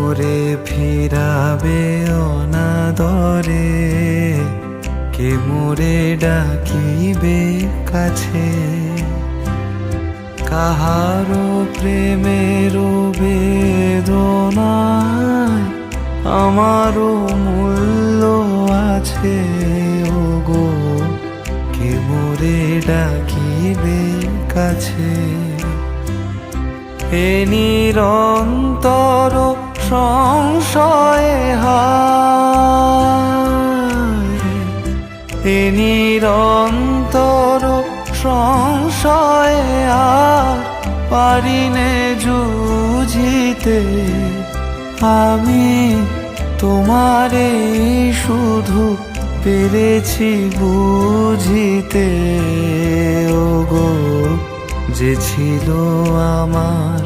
করে ফিরাবে অনাদরে, কে মোরে ডাকিবে কাছে। কাহারো প্রেমের বেদনায় আমারও মূল্য আছে ওগো, কে মোরে ডাকিবে কাছে। এ নিরন্তর সংশয়ে হায়, এ নিরন্তর সংশয়ে আর পারিনে যুঝিতে। আমি তোমারে শুধু পেরেছি বুঝিতে ওগো, যে ছিল আমার